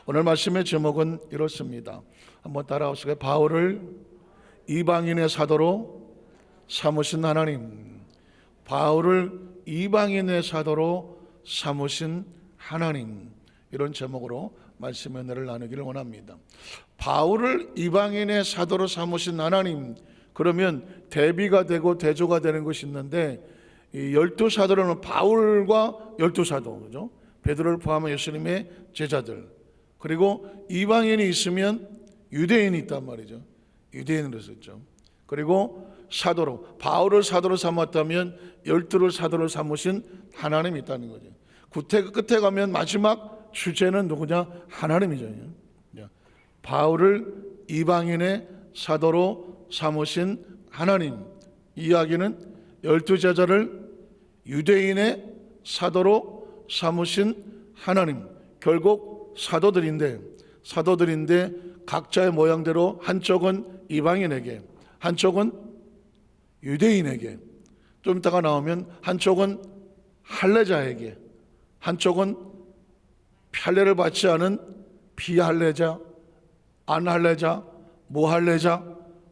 오늘 말씀의 제목은 이렇습니다. 한번 따라오시겠어요? 바울을 이방인의 사도로 삼으신 하나님. 바울을 이방인의 사도로 삼으신 하나님. 이런 제목으로 말씀의 은혜를 나누기를 원합니다. 바울을 이방인의 사도로 삼으신 하나님. 그러면 대비가 되고 대조가 되는 것이 있는데, 이 12사도는 바울과 12사도, 그죠? 베드로를 포함한 예수님의 제자들, 그리고 이방인이 있으면 유대인이 있단 말이죠. 유대인으로 썼죠. 그리고 사도로, 바울을 사도로 삼았다면 12를 사도로 삼으신 하나님이 있다는 거죠. 끝에 가면 마지막 주제는 누구냐? 하나님이죠. 바울을 이방인의 사도로 삼으신 하나님. 이야기는 12제자를 유대인의 사도로 삼으신 하나님. 결국 사도들인데 각자의 모양대로 한쪽은 이방인에게, 한쪽은 유대인에게, 좀 이따가 나오면 한쪽은 할례자에게, 한쪽은 할례를 받지 않은 비할례자, 안할례자, 무할례자,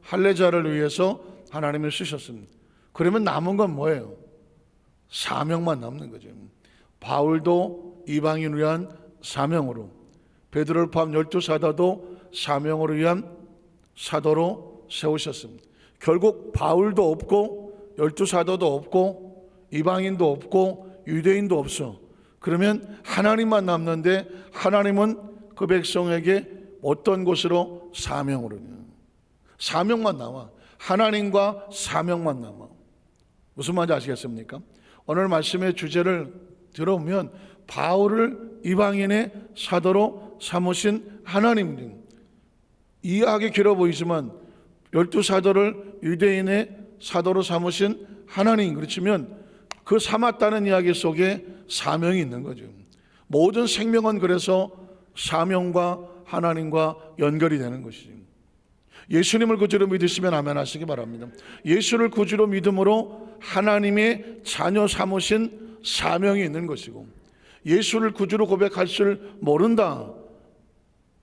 할례자를 위해서 하나님을 쓰셨습니다. 그러면 남은 건 뭐예요? 사명만 남는 거죠. 바울도 이방인을 위한 사명으로, 베드로를 포함 12사도도 사명으로 위한 사도로 세우셨습니다. 결국 바울도 없고 12사도도 없고 이방인도 없고 유대인도 없어. 그러면 하나님만 남는데, 하나님은 그 백성에게 어떤 것으로? 사명으로. 사명만 남아. 하나님과 사명만 남아. 무슨 말인지 아시겠습니까? 오늘 말씀의 주제를 들어보면 바울을 이방인의 사도로 삼으신 하나님. 이해하기 길어 보이지만 12사도를 유대인의 사도로 삼으신 하나님. 그렇지만 그 삼았다는 이야기 속에 사명이 있는 거죠. 모든 생명은 그래서 사명과 하나님과 연결이 되는 것이죠. 예수님을 구주로 믿으시면 아멘 하시기 바랍니다. 예수를 구주로 믿음으로 하나님의 자녀 삼으신 사명이 있는 것이고, 예수를 구주로 고백할 줄 모른다,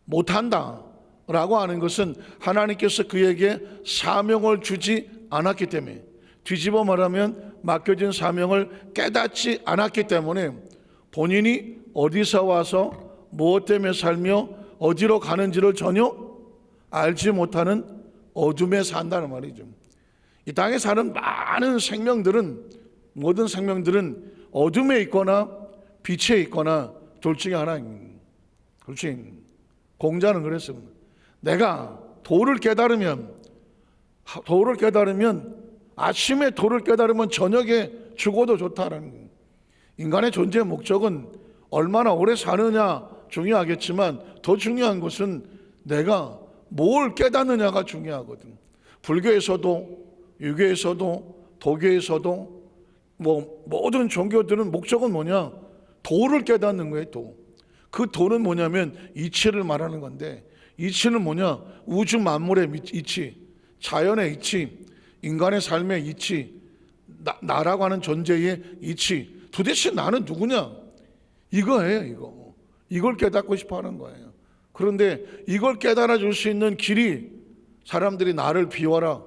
못한다 라고 하는 것은 하나님께서 그에게 사명을 주지 않았기 때문에, 뒤집어 말하면 맡겨진 사명을 깨닫지 않았기 때문에 본인이 어디서 와서 무엇 때문에 살며 어디로 가는지를 전혀 알지 못하는 어둠에 산다는 말이죠. 이 땅에 사는 많은 생명들은, 모든 생명들은 어둠에 있거나 빛에 있거나 둘 중에 하나입니다. 그렇지. 공자는 그랬습니다. 내가 도를 깨달으면 아침에 도를 깨달으면 저녁에 죽어도 좋다라는 거예요. 인간의 존재의 목적은 얼마나 오래 사느냐 중요하겠지만, 더 중요한 것은 내가 뭘 깨닫느냐가 중요하거든. 불교에서도 유교에서도 도교에서도 모든 종교들은 목적은 뭐냐? 도를 깨닫는 거예요. 도. 그 도는 뭐냐면 이치를 말하는 건데, 이치는 뭐냐? 우주 만물의 이치, 자연의 이치, 인간의 삶의 이치, 나라고 하는 존재의 이치. 도대체 나는 누구냐? 이거예요. 이걸 깨닫고 싶어 하는 거예요. 그런데 이걸 깨달아 줄 수 있는 길이, 사람들이 나를 비워라,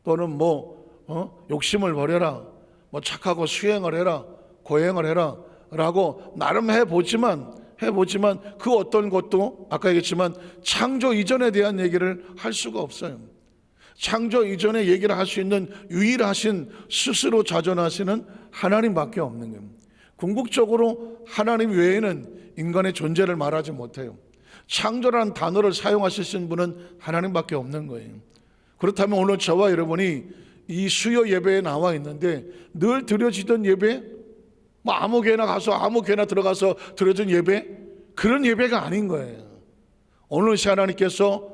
또는 욕심을 버려라, 착하고 수행을 해라, 고행을 해라 라고 나름 해보지만 그 어떤 것도 아까 얘기했지만 창조 이전에 대한 얘기를 할 수가 없어요. 창조 이전에 얘기를 할 수 있는 유일하신, 스스로 자존하시는 하나님밖에 없는 거예요. 궁극적으로 하나님 외에는 인간의 존재를 말하지 못해요. 창조라는 단어를 사용하시는 분은 하나님밖에 없는 거예요. 그렇다면 오늘 저와 여러분이 이 수요 예배에 나와 있는데, 늘 드려지던 예배, 아무 개나 가서 아무 개나 들어가서 드려진 예배, 그런 예배가 아닌 거예요. 오늘 하나님께서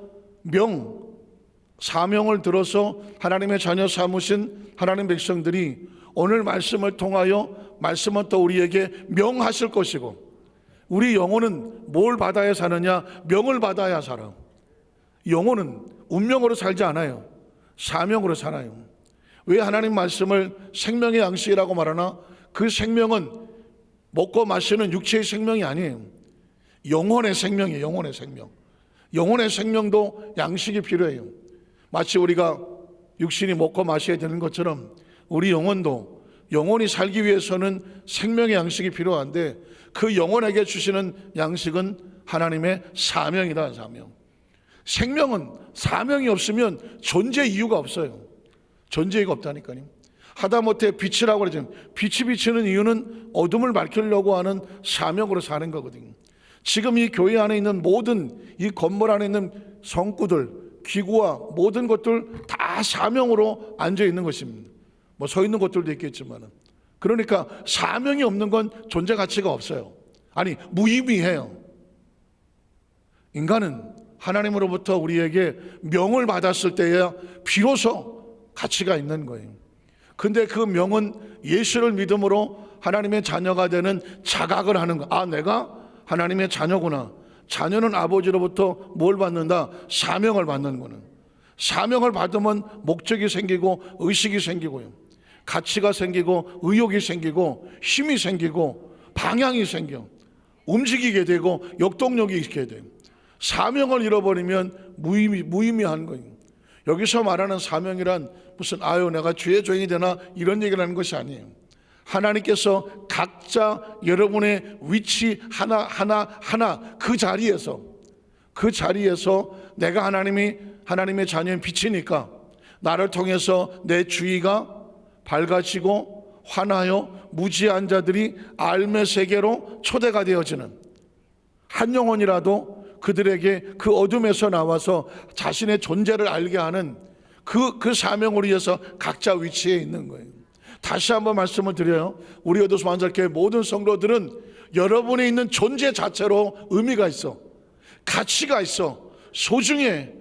사명을 들어서 하나님의 자녀 삼으신 하나님 백성들이 오늘 말씀을 통하여 말씀은 또 우리에게 명하실 것이고, 우리 영혼은 뭘 받아야 사느냐? 명을 받아야 살아. 영혼은 운명으로 살지 않아요. 사명으로 살아요. 왜 하나님 말씀을 생명의 양식이라고 말하나? 그 생명은 먹고 마시는 육체의 생명이 아니에요. 영혼의 생명이에요. 영혼의 생명. 영혼의 생명도 양식이 필요해요. 마치 우리가 육신이 먹고 마셔야 되는 것처럼 우리 영혼도 영혼이 살기 위해서는 생명의 양식이 필요한데 그 영혼에게 주시는 양식은 하나님의 사명이다. 사명. 생명은 사명이 없으면 존재 이유가 없어요. 존재 이유가 없다니까요. 하다못해 빛이라고 그러죠. 빛이 비치는 이유는 어둠을 밝히려고 하는 사명으로 사는 거거든요. 지금 이 교회 안에 있는 모든 이 건물 안에 있는 성구들, 기구와 모든 것들 다 사명으로 앉아 있는 것입니다. 뭐 서 있는 것들도 있겠지만, 그러니까 사명이 없는 건 존재 가치가 없어요. 아니, 무의미해요. 인간은 하나님으로부터 우리에게 명을 받았을 때야 비로소 가치가 있는 거예요. 근데 그 명은 예수를 믿음으로 하나님의 자녀가 되는 자각을 하는 거. 아, 내가 하나님의 자녀구나. 자녀는 아버지로부터 뭘 받는다? 사명을 받는 거는. 사명을 받으면 목적이 생기고 의식이 생기고요. 가치가 생기고 의욕이 생기고 힘이 생기고 방향이 생겨. 움직이게 되고 역동력이 있게 돼요. 사명을 잃어버리면 무의미한 거예요. 여기서 말하는 사명이란 무슨 내가 주의 종이 되나 이런 얘기를 하는 것이 아니에요. 하나님께서 각자 여러분의 위치 하나 그 자리에서 내가 하나님의 자녀인 빛이니까 나를 통해서 내 주위가 밝아지고 환하여 무지한 자들이 알매 세계로 초대가 되어지는, 한 영혼이라도 그들에게 그 어둠에서 나와서 자신의 존재를 알게 하는 그 사명을 위해서 각자 위치에 있는 거예요. 다시 한번 말씀을 드려요. 우리 어도소 만살교회 모든 성도들은 여러분이 있는 존재 자체로 의미가 있어, 가치가 있어, 소중해.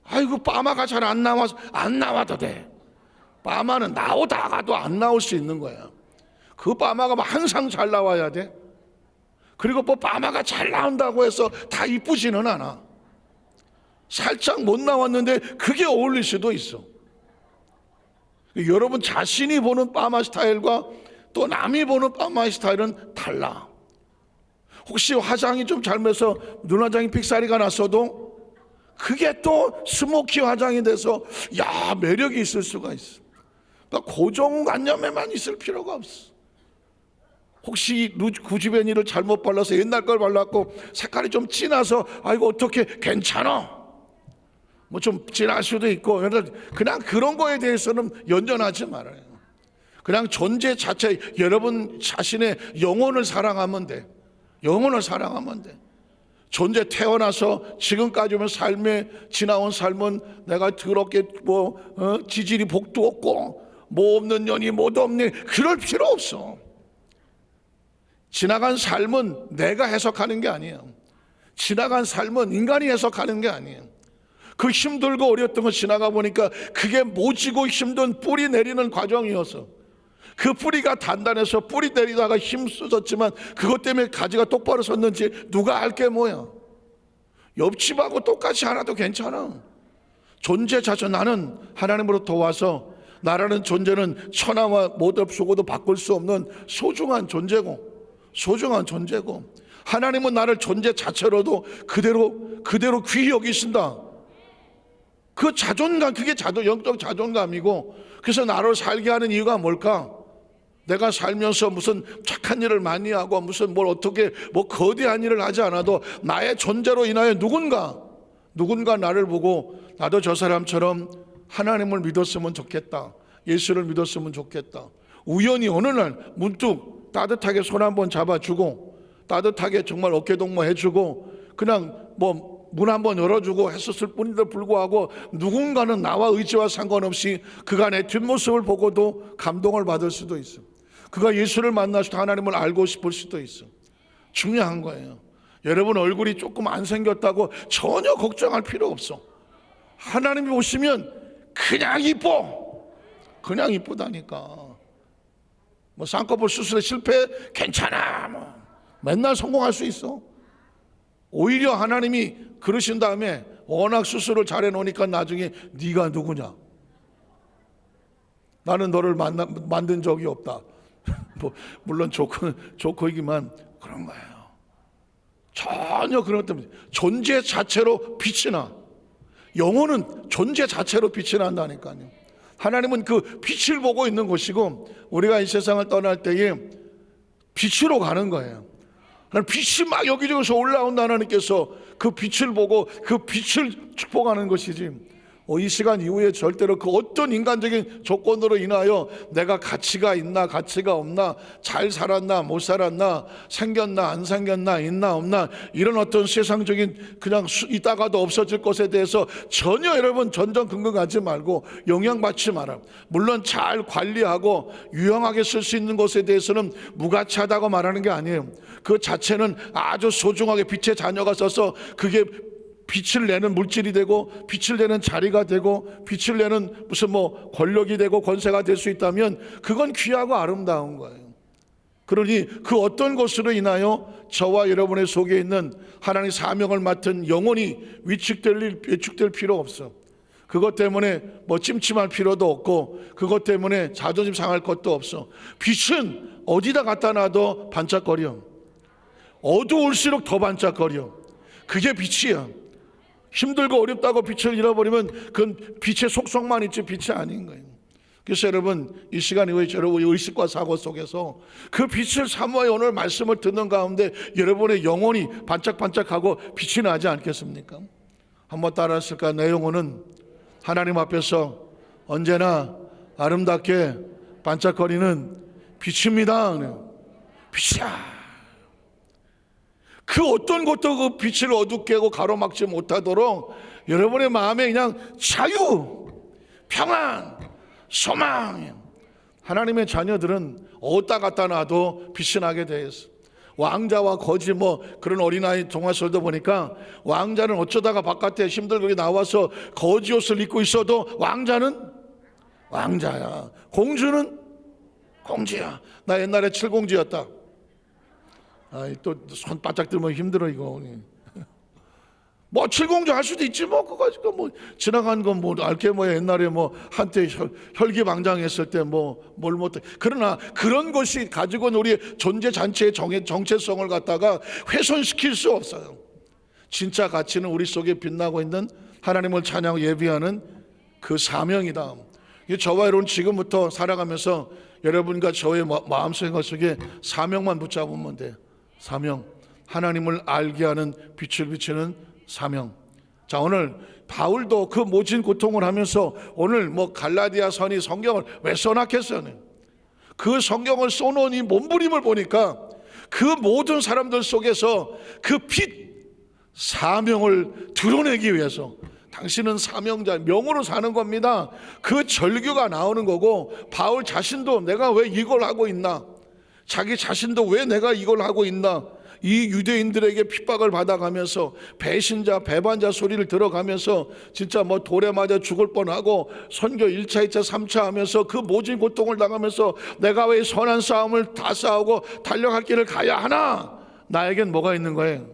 아이고, 빠마가 잘 안 나와도 돼. 빠마는 나오다가도 안 나올 수 있는 거야. 그 빠마가 항상 잘 나와야 돼. 그리고 뭐 빠마가 잘 나온다고 해서 다 이쁘지는 않아. 살짝 못 나왔는데 그게 어울릴 수도 있어. 여러분 자신이 보는 빠마 스타일과 또 남이 보는 빠마 스타일은 달라. 혹시 화장이 좀 잘못해서 눈화장이 픽사리가 났어도 그게 또 스모키 화장이 돼서 매력이 있을 수가 있어. 그러니까 고정관념에만 있을 필요가 없어. 혹시 구지베니를 잘못 발라서 옛날 걸 발랐고 색깔이 좀 진해서 아이고 어떻게 괜찮아, 뭐 좀 진할 수도 있고, 그냥 그런 거에 대해서는 연연하지 말아요. 그냥 존재 자체, 여러분 자신의 영혼을 사랑하면 돼. 영혼을 사랑하면 돼. 존재 태어나서 지금까지 오면 삶에 지나온 삶은 내가 더럽게 지질이 복도 없고 뭐 없는 년이 뭐도 없니, 그럴 필요 없어. 지나간 삶은 내가 해석하는 게 아니에요. 지나간 삶은 인간이 해석하는 게 아니에요. 그 힘들고 어려웠던 거 지나가 보니까 그게 모지고 힘든 뿌리 내리는 과정이어서, 그 뿌리가 단단해서 뿌리 내리다가 힘 쏟았지만 그것 때문에 가지가 똑바로 섰는지 누가 알게 뭐야. 옆집하고 똑같이 하나도 괜찮아. 존재 자체, 나는 하나님으로부터 와서 나라는 존재는 천하와 모든 속어도 바꿀 수 없는 소중한 존재고 하나님은 나를 존재 자체로도 그대로 귀히 여기신다. 그 자존감, 그게 영적 자존감이고, 그래서 나를 살게 하는 이유가 뭘까? 내가 살면서 무슨 착한 일을 많이 하고 무슨 어떻게 거대한 일을 하지 않아도 나의 존재로 인하여 누군가 나를 보고 나도 저 사람처럼 하나님을 믿었으면 좋겠다, 예수를 믿었으면 좋겠다. 우연히 어느 날 문득 따뜻하게 손 한번 잡아주고 따뜻하게 정말 어깨동무 해주고 그냥 문 한번 열어주고 했었을 뿐인데 불구하고 누군가는 나와 의지와 상관없이 그가 내 뒷모습을 보고도 감동을 받을 수도 있어. 그가 예수를 만나서 하나님을 알고 싶을 수도 있어. 중요한 거예요. 여러분 얼굴이 조금 안 생겼다고 전혀 걱정할 필요 없어. 하나님이 보시면 그냥 이뻐. 그냥 이쁘다니까. 쌍꺼풀 수술에 실패? 괜찮아. 맨날 성공할 수 있어. 오히려 하나님이 그러신 다음에 워낙 수술을 잘해 놓으니까 나중에 네가 누구냐? 나는 너를 만든 적이 없다. 물론 조커이기만 그런 거예요. 전혀 그런 것 때문에 존재 자체로 빛이 나. 영혼은 존재 자체로 빛이 난다니까요. 하나님은 그 빛을 보고 있는 것이고 우리가 이 세상을 떠날 때에 빛으로 가는 거예요. 빛이 막 여기저기서 올라온다. 하나님께서 그 빛을 보고 그 빛을 축복하는 것이지, 이 시간 이후에 절대로 그 어떤 인간적인 조건으로 인하여 내가 가치가 있나 가치가 없나, 잘 살았나 못 살았나, 생겼나 안 생겼나, 있나 없나, 이런 어떤 세상적인 그냥 있다가도 없어질 것에 대해서 전혀 여러분 전전긍긍하지 말고 영향받지 마라. 물론 잘 관리하고 유용하게 쓸 수 있는 것에 대해서는 무가치하다고 말하는 게 아니에요. 그 자체는 아주 소중하게 빛의 자녀가 써서 그게 빛을 내는 물질이 되고 빛을 내는 자리가 되고 빛을 내는 무슨 뭐 권력이 되고 권세가 될 수 있다면 그건 귀하고 아름다운 거예요. 그러니 그 어떤 것으로 인하여 저와 여러분의 속에 있는 하나님의 사명을 맡은 영혼이 위축될 필요 없어. 그것 때문에 뭐 찜찜할 필요도 없고 그것 때문에 자존심 상할 것도 없어. 빛은 어디다 갖다 놔도 반짝거려. 어두울수록 더 반짝거려. 그게 빛이야. 힘들고 어렵다고 빛을 잃어버리면 그건 빛의 속성만 있지 빛이 아닌 거예요. 그래서 여러분 이 시간 이후에 여러분의 의식과 사고 속에서 그 빛을 사모하여 오늘 말씀을 듣는 가운데 여러분의 영혼이 반짝반짝하고 빛이 나지 않겠습니까? 한번 따라하실까? 내 영혼은 하나님 앞에서 언제나 아름답게 반짝거리는 빛입니다. 빛이야. 그 어떤 것도 그 빛을 어둡게 하고 가로막지 못하도록 여러분의 마음에 그냥 자유, 평안, 소망. 하나님의 자녀들은 어디다 갖다 놔도 빛이 나게 돼 있어. 왕자와 거지 뭐 그런 어린아이 동화설도 보니까 왕자는 어쩌다가 바깥에 힘들게 나와서 거지 옷을 입고 있어도 왕자는 왕자야. 공주는 공주야. 나 옛날에 칠공주였다. 또 손 바짝 들면 힘들어 이거. 뭐 칠공주 할 수도 있지 뭐. 그거 가지고 뭐 지나간 건 뭐 알게 뭐 옛날에 뭐 한때 혈기방장했을 때 뭐 뭘 못해. 그러나 그런 것이 가지고는 우리 존재 자체의 정체성을 갖다가 훼손시킬 수 없어요. 진짜 가치는 우리 속에 빛나고 있는 하나님을 찬양하고 예비하는 그 사명이다. 저와 여러분 지금부터 살아가면서 여러분과 저의 마음속에 사명만 붙잡으면 돼요. 사명, 하나님을 알게 하는 빛을 비치는 사명. 자, 오늘 바울도 그 모진 고통을 하면서 오늘 뭐 갈라디아 선이 성경을 왜 써놨겠어요? 그 성경을 써놓은 이 몸부림을 보니까 그 모든 사람들 속에서 그 빛, 사명을 드러내기 위해서 당신은 사명자, 명으로 사는 겁니다. 그 절규가 나오는 거고 바울 자신도 내가 왜 이걸 하고 있나? 자기 자신도 왜 내가 이걸 하고 있나? 이 유대인들에게 핍박을 받아가면서 배신자, 배반자 소리를 들어가면서 진짜 뭐 돌에 맞아 죽을 뻔하고 선교 1차, 2차, 3차 하면서 그 모진 고통을 당하면서 내가 왜 선한 싸움을 다 싸우고 달려갈 길을 가야 하나? 나에겐 뭐가 있는 거예요?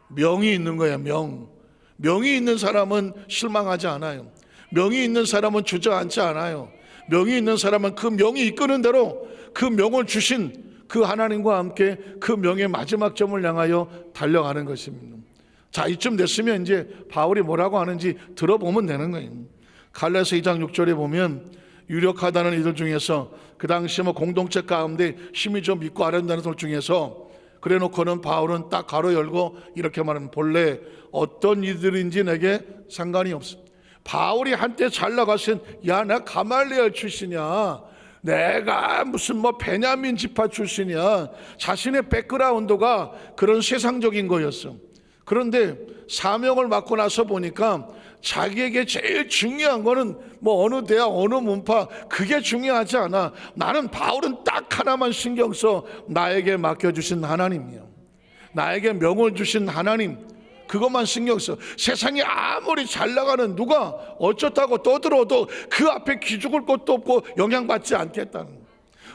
명이 있는 거예요. 명이 있는 사람은 실망하지 않아요. 명이 있는 사람은 주저앉지 않아요. 명이 있는 사람은 그 명이 이끄는 대로 그 명을 주신 그 하나님과 함께 그 명의 마지막 점을 향하여 달려가는 것입니다. 자, 이쯤 됐으면 이제 바울이 뭐라고 하는지 들어보면 되는 거예요. 갈라디아서 2장 6절에 보면 유력하다는 이들 중에서 그 당시 뭐 공동체 가운데 힘이 좀 있고 아름다운 들 중에서 그래 놓고는 바울은 딱 가로 열고 이렇게 말하면 본래 어떤 이들인지 내게 상관이 없어. 바울이 한때 잘 나가신 야, 나 가말리엘 출신이야. 내가 무슨 뭐 베냐민 지파 출신이야. 자신의 백그라운드가 그런 세상적인 거였어. 그런데 사명을 맡고 나서 보니까 자기에게 제일 중요한 거는 뭐 어느 대학 어느 문파 그게 중요하지 않아. 나는 바울은 딱 하나만 신경 써. 나에게 맡겨주신 하나님이요, 나에게 명을 주신 하나님, 그것만 신경 써. 세상이 아무리 잘 나가는 누가 어쩌다고 떠들어도 그 앞에 기죽을 것도 없고 영향받지 않겠다는 거예요.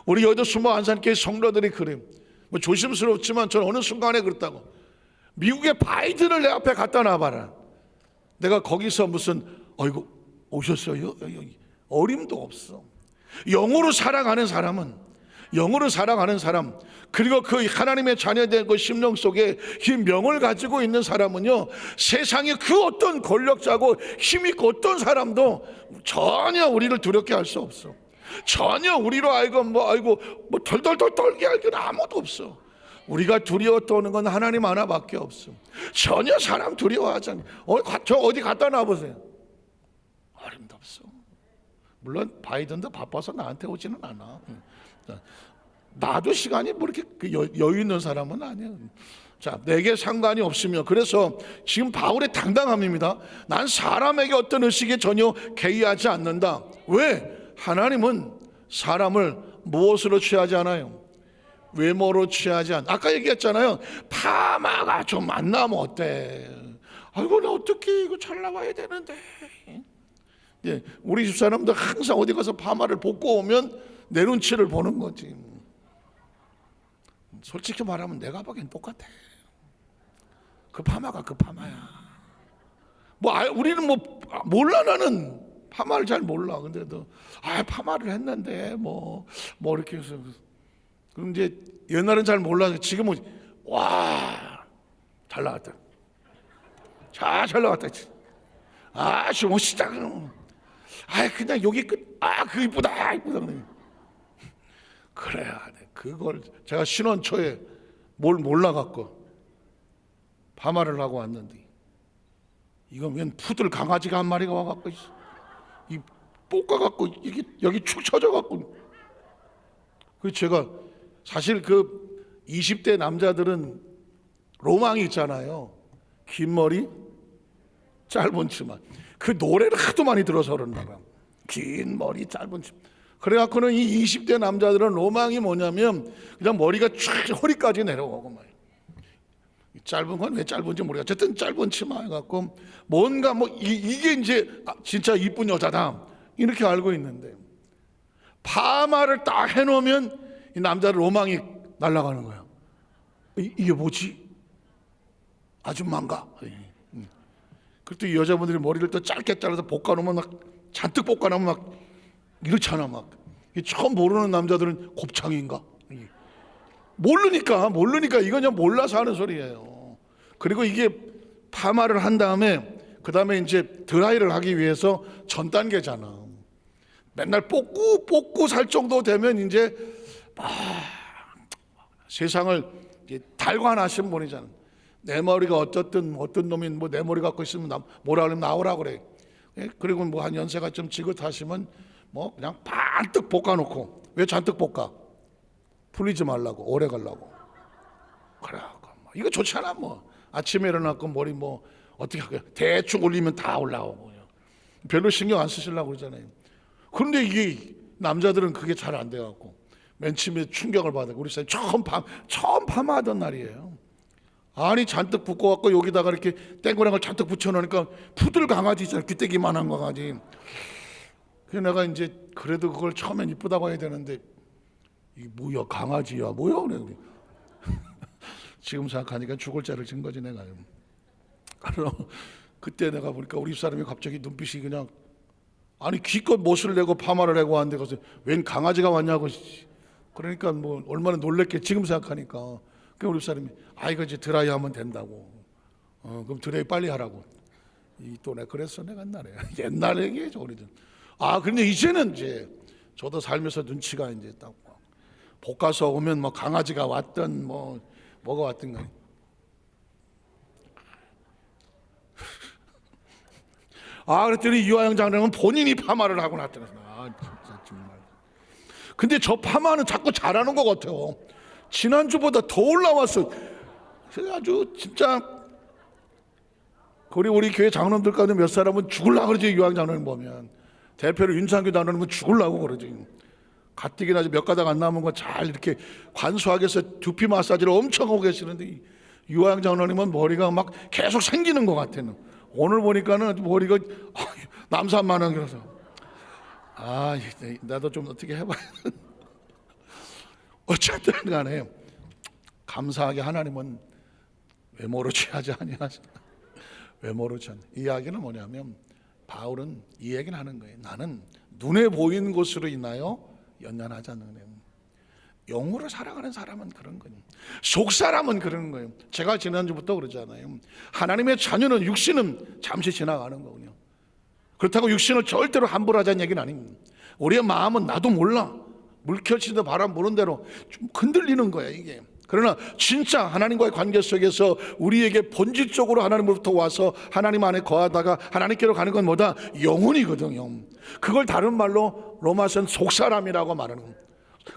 우리 여의도 수모 안산교회 성도들이 그래요. 뭐 조심스럽지만 저는 어느 순간에 그렇다고. 미국의 바이든을 내 앞에 갖다 놔봐라. 내가 거기서 무슨 어이구 오셨어요? 어림도 없어. 영으로 살아가는 사람은, 영으로 살아가는 사람, 그리고 그 하나님의 자녀된 그 심령 속에 이 명을 가지고 있는 사람은요, 세상의 그 어떤 권력자고 힘있고 어떤 사람도 전혀 우리를 두렵게 할 수 없어. 전혀 우리로 하여금 뭐 덜덜덜 떨게 할 건 아무도 없어. 우리가 두려워 떠는 건 하나님 하나밖에 없어. 전혀 사람 두려워하지 않아. 저 어디 갖다 놔보세요. 어림없어. 물론 바이든도 바빠서 나한테 오지는 않아. 나도 시간이 뭐 이렇게 여유 있는 사람은 아니야. 자, 내게 상관이 없으며, 그래서 지금 바울의 당당함입니다. 난 사람에게 어떤 의식에 전혀 개의하지 않는다. 왜? 하나님은 사람을 무엇으로 취하지 않아요? 외모로 취하지 않아. 아까 얘기했잖아요. 파마가 좀 안 나면 어때? 아이고, 나 어떻게 이거 잘 나와야 되는데. 예, 우리 집사람도 항상 어디 가서 파마를 벗고 오면 내 눈치를 보는 거지. 솔직히 말하면 내가 보기엔 똑같아. 그 파마가 그 파마야. 우리는 몰라. 나는 파마를 잘 몰라. 근데도 파마를 했는데 이렇게 해서. 그럼 이제 옛날엔 잘 몰라서 지금은 잘 나왔다. 잘 나왔다. 지금 시작은 그냥 여기 끝. 그 이쁘다. 그래야 돼. 그걸 제가 신혼 초에 뭘 몰라갖고 파마를 하고 왔는데, 이건 웬 푸들 강아지가 한 마리가 와갖고 이 볶아갖고 이게 여기 축 처져갖고. 그 제가 사실 그 20대 남자들은 로망이 있잖아요. 긴 머리, 짧은 치마. 그 노래를 하도 많이 들어서 그런가 봐. 긴 머리, 짧은 치마. 그래갖고는 이 20대 남자들은 로망이 뭐냐면 그냥 머리가 쫙 허리까지 내려오고 막. 짧은 건 왜 짧은지 모르겠어. 어쨌든 짧은 치마 해갖고 뭔가 이게 이제 진짜 이쁜 여자다 이렇게 알고 있는데, 파마를 딱 해놓으면 이 남자들 로망이 날아가는 거야. 이게 뭐지? 아줌마인가? 그리고 또 이 여자분들이 머리를 또 짧게 잘라서 볶아놓으면 잔뜩 볶아놓으면 이렇잖아. 처음 모르는 남자들은 곱창인가? 모르니까 이건 그냥 몰라서 하는 소리예요. 그리고 이게 파마를 한 다음에 그 다음에 이제 드라이를 하기 위해서 전 단계잖아. 맨날 뽑고 살 정도 되면 이제 세상을 달관하신 분이잖아. 내 머리가 어떤 놈이 내 머리 갖고 있으면 뭐라 그러면 나오라 그래. 그리고 한 연세가 좀 지긋하시면 그냥 반뜩 볶아놓고. 왜 잔뜩 볶아? 풀리지 말라고, 오래 가려고. 그래, 이거 좋잖아. 아침에 일어나고 머리 어떻게 하게 대충 올리면 다 올라오고. 별로 신경 안 쓰시려고 그러잖아요. 그런데 이게 남자들은 그게 잘 안 돼갖고 맨 처음에 충격을 받아요. 우리 사람이 처음 파마하던 날이에요. 잔뜩 붓고갖고 여기다가 이렇게 땡그랑을 잔뜩 붙여놓으니까 푸들 강아지잖아. 귀때기만한 강아지. 그래서 내가 이제 그래도 그걸 처음엔 이쁘다고 해야 되는데, 이게 뭐야, 강아지야 뭐야 그래. 지금 생각하니까 죽을 죄를 진 거지 내가. 그때 내가 보니까 우리 집사람이 갑자기 눈빛이 그냥 기껏 못을 내고 파마를 하고 왔는데 가서 웬 강아지가 왔냐고. 그러니까 얼마나 놀랬게 지금 생각하니까. 그 우리 집사람이 이거 이제 드라이 하면 된다고. 그럼 드라이 빨리 하라고. 또 내가 그랬어 내가 옛날 얘기죠 우리들. 근데 이제는 이제 저도 살면서 눈치가 이제 딱 볶아서 오면 강아지가 왔든 뭐가 왔든 간에. 그랬더니 이화영 장로는 본인이 파마를 하고 났더니 진짜 정말. 근데 저 파마는 자꾸 잘하는 것 같아요. 지난주보다 더 올라왔어. 아주 진짜. 우리 교회 장로님들 가운데 몇 사람은 죽으려고 그러지. 이화영 장로님 보면 대표로 윤창규 장로님은 죽으려고 그러지. 가뜩이나 몇 가닥 안 남은 거 잘 이렇게 관수하게 해서 두피 마사지를 엄청 하고 계시는데, 이화영 장로님은 머리가 막 계속 생기는 것 같아요. 오늘 보니까는 머리가 남산만한 거라서 나도 좀 어떻게 해봐야. 어쨌든 간에 감사하게 하나님은 외모로 취하지 아니하시나. 외모로 취한 이야기는 뭐냐면, 바울은 이 얘기는 하는 거예요. 나는 눈에 보이는 것으로 인하여 연연하지 않는 거예요. 영으로 살아가는 사람은 그런 거예요. 속 사람은 그런 거예요. 제가 지난주부터 그러잖아요. 하나님의 자녀는 육신은 잠시 지나가는 거군요. 그렇다고 육신을 절대로 함부로 하자는 얘기는 아닙니다. 우리의 마음은 나도 몰라, 물결치듯 바람 부는 대로 좀 흔들리는 거야 이게. 그러나 진짜 하나님과의 관계 속에서 우리에게 본질적으로 하나님으로부터 와서 하나님 안에 거하다가 하나님께로 가는 건 뭐다? 영혼이거든요. 그걸 다른 말로 로마서는 속사람이라고 말하는 겁니다.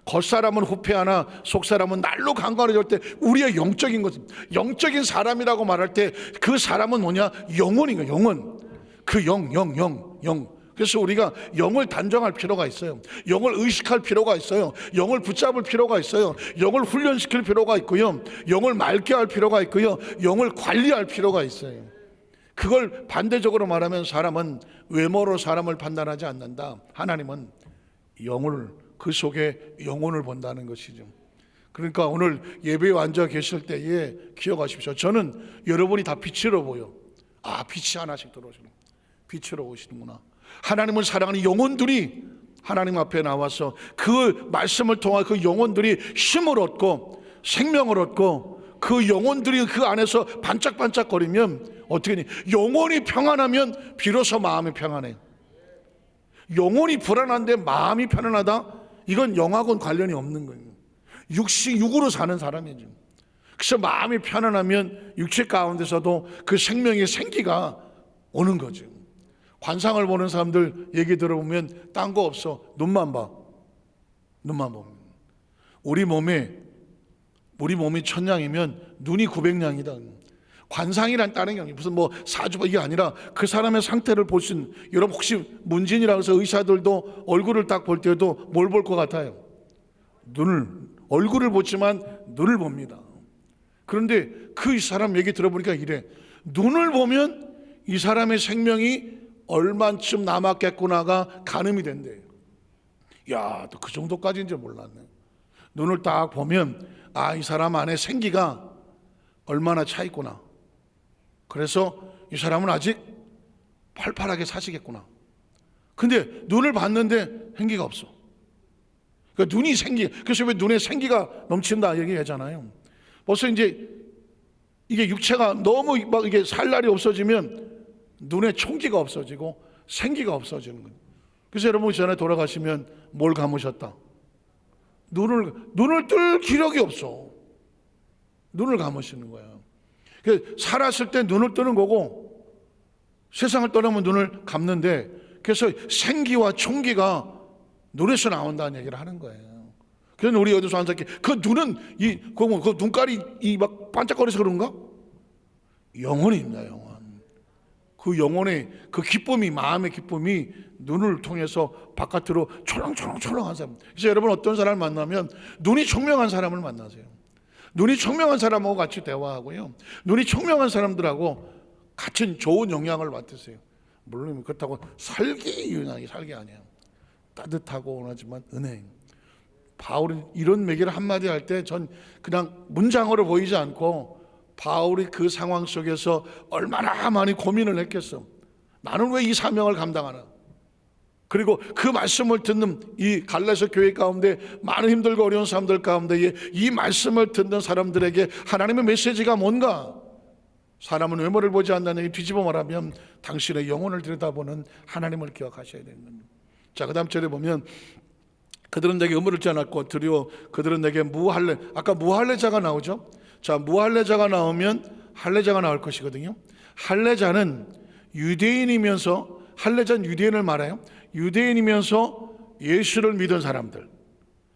겉사람은 후패하나 속사람은 날로 강건해질 때 우리의 영적인 것, 영적인 사람이라고 말할 때 그 사람은 뭐냐? 영혼인 거예요. 영혼. 그 영. 그래서 우리가 영을 단정할 필요가 있어요. 영을 의식할 필요가 있어요. 영을 붙잡을 필요가 있어요. 영을 훈련시킬 필요가 있고요. 영을 맑게 할 필요가 있고요. 영을 관리할 필요가 있어요. 그걸 반대적으로 말하면 사람은 외모로 사람을 판단하지 않는다. 하나님은 영을, 그 속에 영혼을 본다는 것이죠. 그러니까 오늘 예배에 앉아 계실 때에 기억하십시오. 저는 여러분이 다 빛으로 보여. 아, 빛이 하나씩 들어오시는, 빛으로 오시는구나. 하나님을 사랑하는 영혼들이 하나님 앞에 나와서 그 말씀을 통해 그 영혼들이 힘을 얻고 생명을 얻고 그 영혼들이 그 안에서 반짝반짝거리면 어떻게 되니? 영혼이 평안하면 비로소 마음이 평안해요. 영혼이 불안한데 마음이 편안하다? 이건 영하고는 관련이 없는 거예요. 육으로 사는 사람이죠. 그래서 마음이 편안하면 육체 가운데서도 그 생명의 생기가 오는 거죠. 관상을 보는 사람들 얘기 들어보면 딴 거 없어. 눈만 봐. 눈만 보면. 우리 몸이 1000냥이면 눈이 900냥이다. 관상이란 다른 게 무슨 뭐 사주가 이게 아니라 그 사람의 상태를 볼 수 있는, 여러분 혹시 문진이라고 해서 의사들도 얼굴을 딱 볼 때도 뭘 볼 것 같아요? 얼굴을 보지만 눈을 봅니다. 그런데 그 사람 얘기 들어보니까 이래. 눈을 보면 이 사람의 생명이 얼만쯤 남았겠구나가 가늠이 된대요. 야, 또 그 정도까지인 줄 몰랐네. 눈을 딱 보면 아, 이 사람 안에 생기가 얼마나 차 있구나. 그래서 이 사람은 아직 팔팔하게 사시겠구나. 근데 눈을 봤는데 생기가 없어. 그러니까 눈이 생기. 그래서 왜 눈에 생기가 넘친다 얘기하잖아요. 벌써 이제 이게 육체가 너무 막 이게 살 날이 없어지면 눈에 총기가 없어지고 생기가 없어지는 거예요. 그래서 여러분 전에 돌아가시면 뭘 감으셨다? 눈을 뜰 기력이 없어. 눈을 감으시는 거예요. 살았을 때 눈을 뜨는 거고 세상을 떠나면 눈을 감는데, 그래서 생기와 총기가 눈에서 나온다는 얘기를 하는 거예요. 그래서 우리 어디서 앉았기 그 눈은 그 눈깔이 막 반짝거려서 그런가? 영혼입니다. 영혼. 그 영혼의 그 기쁨이, 마음의 기쁨이 눈을 통해서 바깥으로 초롱초롱한 사람. 그래서 여러분 어떤 사람을 만나면 눈이 총명한 사람을 만나세요. 눈이 총명한 사람하고 같이 대화하고요, 눈이 총명한 사람들하고 같은 좋은 영향을 맡으세요. 물론 그렇다고 살기 아니에요. 따뜻하고 온화지만 은행. 바울이 이런 얘기를 한마디 할 때 전 그냥 문장으로 보이지 않고 바울이 그 상황 속에서 얼마나 많이 고민을 했겠어. 나는 왜 이 사명을 감당하나? 그리고 그 말씀을 듣는 이 갈라디아 교회 가운데 많은 힘들고 어려운 사람들 가운데 이 말씀을 듣는 사람들에게 하나님의 메시지가 뭔가? 사람은 외모를 보지 않는다는 얘기 뒤집어 말하면 당신의 영혼을 들여다보는 하나님을 기억하셔야 되는 겁니다. 자, 그 다음 절에 보면 그들은 내게 의무를 짓지 않았고 드리오 그들은 내게 무할례, 아까 무할례자가 나오죠. 자, 무할례자가 나오면 할례자가 나올 것이거든요. 할례자는 유대인이면서, 할례자는 유대인을 말해요. 유대인이면서 예수를 믿은 사람들,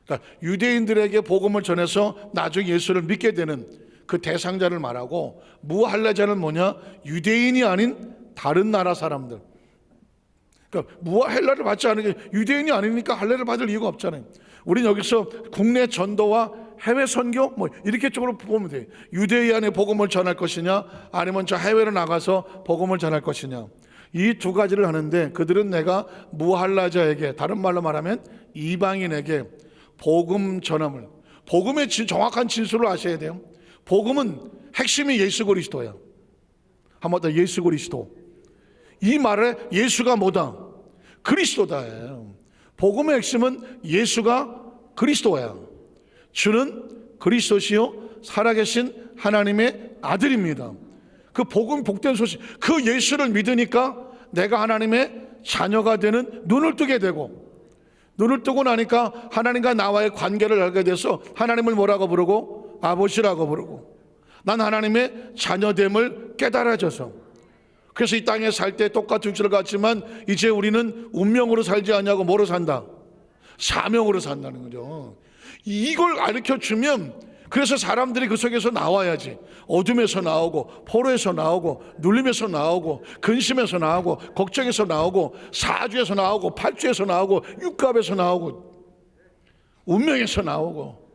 그러니까 유대인들에게 복음을 전해서 나중에 예수를 믿게 되는 그 대상자를 말하고, 무할례자는 뭐냐? 유대인이 아닌 다른 나라 사람들. 그러니까 할례를 받지 않은 게 유대인이 아니니까 할례를 받을 이유가 없잖아요. 우리는 여기서 국내 전도와 해외 선교 뭐 이렇게 쪽으로 보면 돼요. 유대인 안에 복음을 전할 것이냐, 아니면 저 해외로 나가서 복음을 전할 것이냐. 이 두 가지를 하는데 그들은 내가 무할례자에게, 다른 말로 말하면 이방인에게 복음 전함을, 복음의 정확한 진술을 아셔야 돼요. 복음은 핵심이 예수 그리스도야. 한번 더, 예수 그리스도. 이 말에 예수가 뭐다? 그리스도다. 복음의 핵심은 예수가 그리스도야. 주는 그리스도시요 살아계신 하나님의 아들입니다. 그 복음, 복된 소식, 그 예수를 믿으니까 내가 하나님의 자녀가 되는 눈을 뜨게 되고, 눈을 뜨고 나니까 하나님과 나와의 관계를 알게 돼서 하나님을 뭐라고 부르고? 아버지라고 부르고, 난 하나님의 자녀됨을 깨달아져서, 그래서 이 땅에 살 때 똑같은 줄을 갔지만 이제 우리는 운명으로 살지 않냐고 뭐로 산다? 사명으로 산다는 거죠. 이걸 가르쳐주면, 그래서 사람들이 그 속에서 나와야지. 어둠에서 나오고, 포로에서 나오고, 눌림에서 나오고, 근심에서 나오고, 걱정에서 나오고, 사주에서 나오고, 팔주에서 나오고, 육갑에서 나오고, 운명에서 나오고,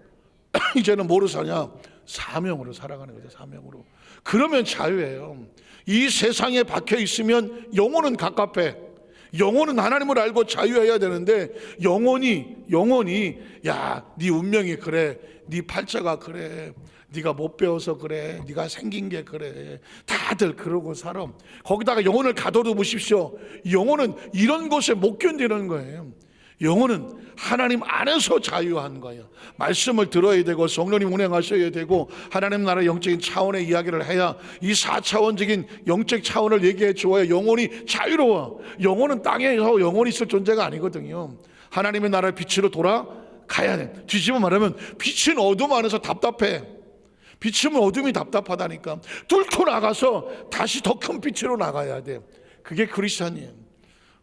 이제는 뭐로 사냐? 사명으로 살아가는 거죠. 사명으로. 그러면 자유예요. 이 세상에 박혀 있으면 영혼은 갑갑해. 영혼은 하나님을 알고 자유해야 되는데, 영혼이 야, 네 운명이 그래, 네 팔자가 그래, 네가 못 배워서 그래, 네가 생긴 게 그래, 다들 그러고 살아. 거기다가 영혼을 가둬도 보십시오. 영혼은 이런 것에 못 견디는 거예요. 영혼은 하나님 안에서 자유한 거예요. 말씀을 들어야 되고, 성령님 운행하셔야 되고, 하나님 나라 영적인 차원의 이야기를 해야 이 4차원적인 영적 차원을 얘기해 주어야 영혼이 자유로워. 영혼은 땅에서 영혼이 있을 존재가 아니거든요. 하나님의 나라의 빛으로 돌아가야 돼. 뒤집어 말하면 빛은 어둠 안에서 답답해. 빛은 어둠이 답답하다니까. 뚫고 나가서 다시 더 큰 빛으로 나가야 돼. 그게 크리스찬이에요.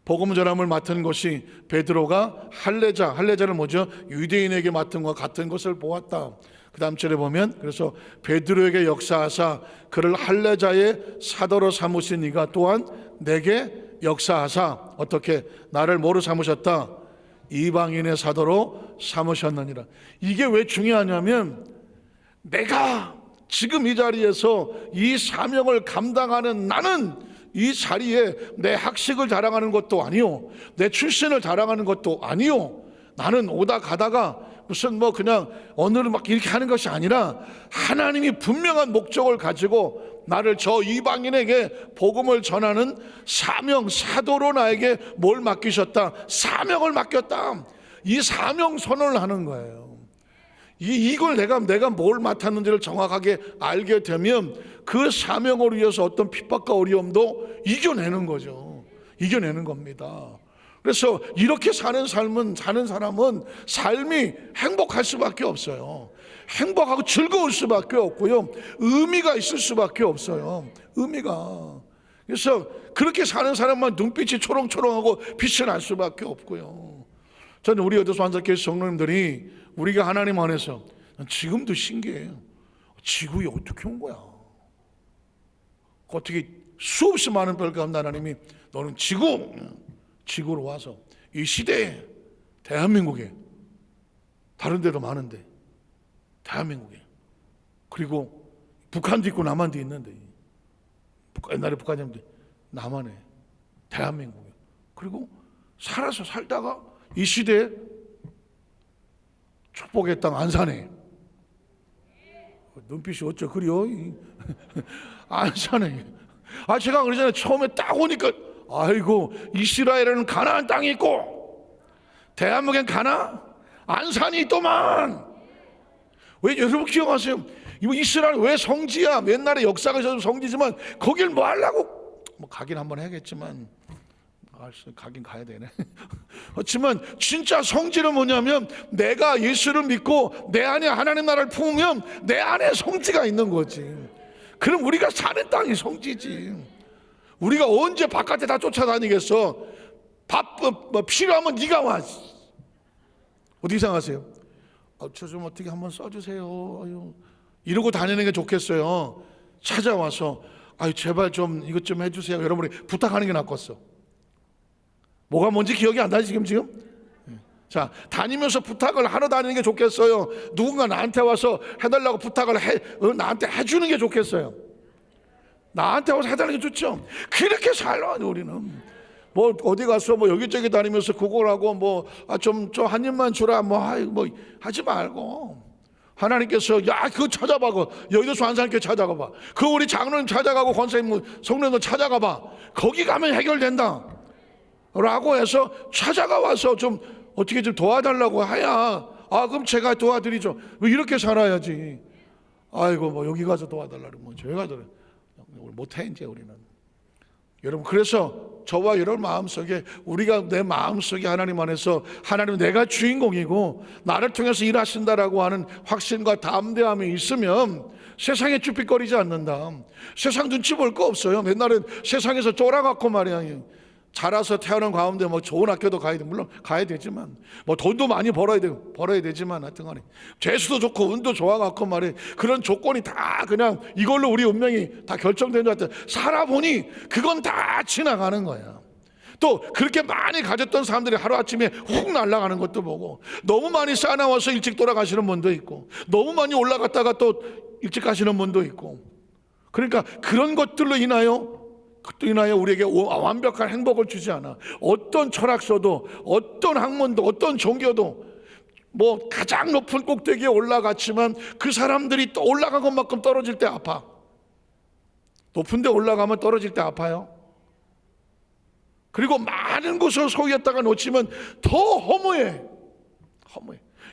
복음 전함을 맡은 것이 베드로가 할례자를 뭐죠? 유대인에게 맡은 것과 같은 것을 보았다. 그 다음 절에 보면, 그래서 베드로에게 역사하사 그를 할례자의 사도로 삼으신 이가 또한 내게 역사하사, 어떻게 나를 뭐로 삼으셨다? 이방인의 사도로 삼으셨느니라. 이게 왜 중요하냐면, 내가 지금 이 자리에서 이 사명을 감당하는 나는 이 자리에 내 학식을 자랑하는 것도 아니요, 내 출신을 자랑하는 것도 아니요, 나는 오다 가다가 무슨 뭐 그냥 언어를 막 이렇게 하는 것이 아니라 하나님이 분명한 목적을 가지고 나를 저 이방인에게 복음을 전하는 사명, 사도로 나에게 뭘 맡기셨다? 사명을 맡겼다. 이 사명 선언을 하는 거예요. 이걸 내가 뭘 맡았는지를 정확하게 알게 되면 그 사명을 위해서 어떤 핍박과 어려움도 이겨내는 거죠. 이겨내는 겁니다. 그래서 이렇게 사는 사람은 삶이 행복할 수밖에 없어요. 행복하고 즐거울 수밖에 없고요, 의미가 있을 수밖에 없어요. 의미가. 그래서 그렇게 사는 사람만 눈빛이 초롱초롱하고 빛이 날 수밖에 없고요. 저는 우리 어디서 한석교회 성도님들이 우리가 하나님 안에서, 지금도 신기해요. 지구에 어떻게 온 거야? 어떻게 수없이 많은 별 가운데 하나님이 너는 지구로 와서 이 시대에, 대한민국에, 다른 데도 많은데 대한민국에, 그리고 북한도 있고 남한도 있는데, 옛날에 북한이었는데 남한에, 대한민국에, 그리고 살다가 이 시대에 축복의 땅 안산에, 눈빛이 어쩌 그려? 안산에. 제가 그러잖아요. 처음에 딱 오니까, 아이고, 이스라엘에는 가나안 땅이 있고 대한민국엔 안산이 있더만. 왜 여러분 기억하세요? 이스라엘 왜 성지야? 옛날에 역사가 있어서 성지지만 거길 뭐 하려고? 뭐 가긴 한번 해야겠지만, 가긴 가야 되네. 그렇지만 진짜 성지는 뭐냐면, 내가 예수를 믿고 내 안에 하나님 나라를 품으면 내 안에 성지가 있는 거지. 그럼 우리가 사는 땅이 성지지. 우리가 언제 바깥에 다 쫓아다니겠어? 밥 필요하면 네가 와. 어떻게 생각하세요? 저 좀 어떻게 한번 써주세요. 이러고 다니는 게 좋겠어요? 찾아와서 제발 좀 이것 좀 해주세요. 여러분이 부탁하는 게 낫겠어. 뭐가 뭔지 기억이 안 나지 지금? 자, 다니면서 부탁을 하러 다니는 게 좋겠어요? 누군가 나한테 와서 해달라고 부탁을 나한테 해주는 게 좋겠어요? 나한테 와서 해달라는 게 좋죠. 그렇게 살아. 우리는 뭐 어디 가서 뭐 여기저기 다니면서 그걸 하고 뭐 좀 한 입만 주라 뭐 하지 말고, 하나님께서 그거 찾아봐. 여의도 한산교회 찾아가봐. 그 우리 장로님 찾아가고 권사님 성령도 찾아가봐. 거기 가면 해결된다 라고 해서 찾아가 와서 좀 어떻게 좀 도와달라고 해야 그럼 제가 도와드리죠. 왜 이렇게 살아야지. 아이고 뭐 여기 가서 도와달라고 뭐 저기 가서 못해 이제 우리는. 여러분, 그래서 저와 여러분 마음속에, 우리가 내 마음속에 하나님 안에서 하나님 내가 주인공이고 나를 통해서 일하신다라고 하는 확신과 담대함이 있으면 세상에 쭈삣거리지 않는다. 세상 눈치 볼 거 없어요. 맨날은 세상에서 쫄아갖고 말이야. 자라서 태어난 가운데 뭐 좋은 학교도 가야 돼. 물론 가야 되지만, 뭐 돈도 많이 벌어야 되지만, 하여튼 간에 재수도 좋고 운도 좋아갖고 말이야. 그런 조건이 다 그냥 이걸로 우리 운명이 다 결정된 것 같아. 살아보니 그건 다 지나가는 거야. 또 그렇게 많이 가졌던 사람들이 하루아침에 훅 날아가는 것도 보고, 너무 많이 쌓아나와서 일찍 돌아가시는 분도 있고, 너무 많이 올라갔다가 또 일찍 가시는 분도 있고. 그러니까 그런 것들로 인하여 우리에게 완벽한 행복을 주지 않아. 어떤 철학서도, 어떤 학문도, 어떤 종교도 뭐 가장 높은 꼭대기에 올라갔지만 그 사람들이 또 올라간 것만큼 떨어질 때 아파. 높은 데 올라가면 떨어질 때 아파요. 그리고 많은 것을 소유했다가 놓치면 더 허무해.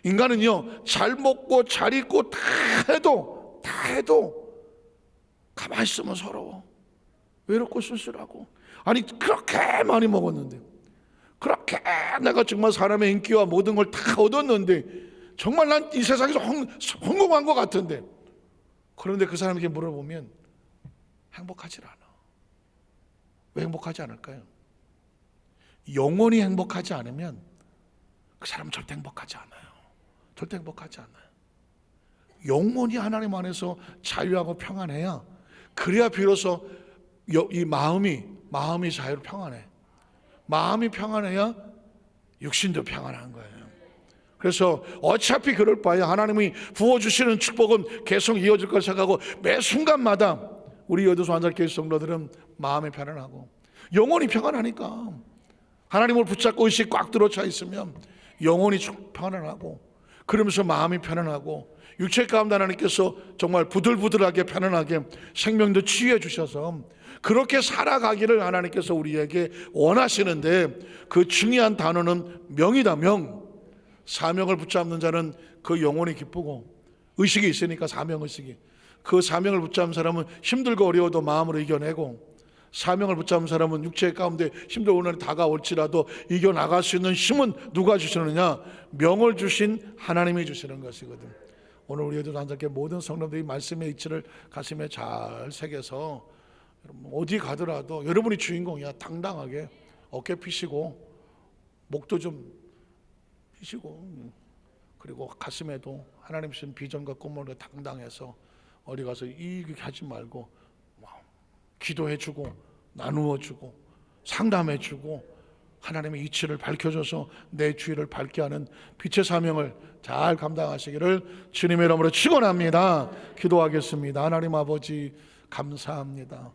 인간은요, 잘 먹고 잘 입고 다 해도 가만히 있으면 서러워. 외롭고 쓸쓸하고. 아니, 그렇게 많이 먹었는데, 그렇게 내가 정말 사람의 인기와 모든 걸 다 얻었는데, 정말 난 이 세상에서 성공한 것 같은데, 그런데 그 사람에게 물어보면 행복하지 않아. 왜 행복하지 않을까요? 영원히 행복하지 않으면 그 사람은 절대 행복하지 않아요. 절대 행복하지 않아요. 영원히 하나님 안에서 자유하고 평안해야, 그래야 비로소 이 마음이 자유로 평안해. 마음이 평안해야 육신도 평안한 거예요. 그래서 어차피 그럴 바에 하나님이 부어주시는 축복은 계속 이어질 걸 생각하고, 매 순간마다 우리 여도소 한달교회 성도들은 마음이 편안하고 영원히 평안하니까, 하나님을 붙잡고 의식이 꽉 들어차 있으면 영원히 편안하고, 그러면서 마음이 편안하고, 육체 가운데 하나님께서 정말 부들부들하게 편안하게 생명도 치유해 주셔서 그렇게 살아가기를 하나님께서 우리에게 원하시는데, 그 중요한 단어는 명이다. 명. 사명을 붙잡는 자는 그 영혼이 기쁘고, 의식이 있으니까 사명의식이, 그 사명을 붙잡는 사람은 힘들고 어려워도 마음으로 이겨내고, 사명을 붙잡는 사람은 육체 가운데 힘들고 어려움이 다가올지라도 이겨나갈 수 있는 힘은 누가 주시느냐? 명을 주신 하나님이 주시는 것이거든. 오늘 우리 여도소 한달교회 모든 성도들이 말씀의 이치를 가슴에 잘 새겨서 어디 가더라도 여러분이 주인공이야. 당당하게 어깨 피시고 목도 좀 피시고, 그리고 가슴에도 하나님 주신 비전과 꿈을 당당해서 어디 가서 이렇게 하지 말고 기도해주고 나누어주고 상담해주고 하나님의 이치를 밝혀줘서 내 주위를 밝게 하는 빛의 사명을 잘 감당하시기를 주님의 이름으로 축원합니다. 기도하겠습니다. 하나님 아버지, 감사합니다.